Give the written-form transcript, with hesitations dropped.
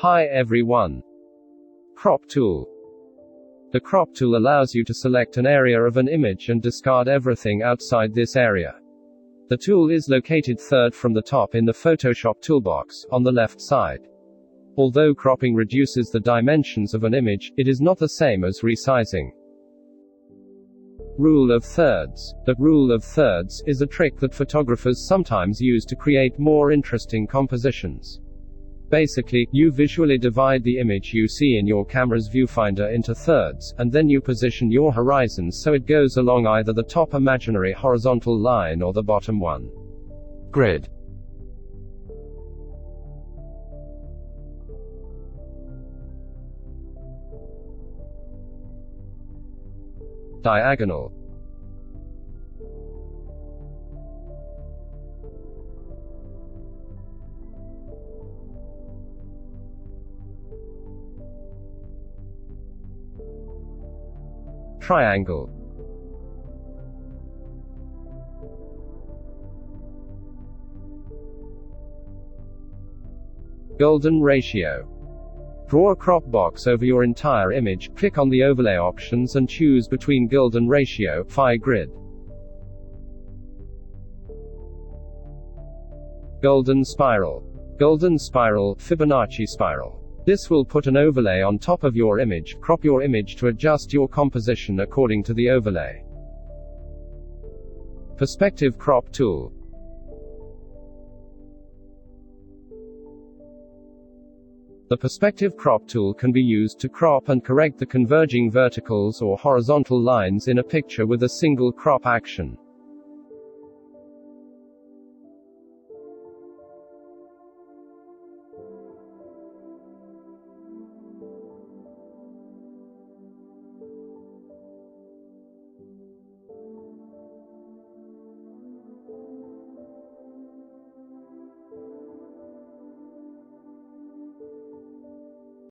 Hi everyone. Crop tool. The crop tool allows you to select an area of an image and discard everything outside this area. The tool is located third from the top in the Photoshop toolbox, on the left side. Although cropping reduces the dimensions of an image, it is not the same as resizing. Rule of thirds. The rule of thirds is a trick that photographers sometimes use to create more interesting compositions. Basically, you visually divide the image you see in your camera's viewfinder into thirds, and then you position your horizon so it goes along either the top imaginary horizontal line or the bottom one. Grid. Diagonal. Triangle. Golden ratio. Draw a crop box over your entire image, click on the overlay options and choose between golden ratio, phi grid. Golden spiral. Golden spiral, Fibonacci spiral. This will put an overlay on top of your image, crop your image to adjust your composition according to the overlay. Perspective crop tool. The perspective crop tool can be used to crop and correct the converging verticals or horizontal lines in a picture with a single crop action.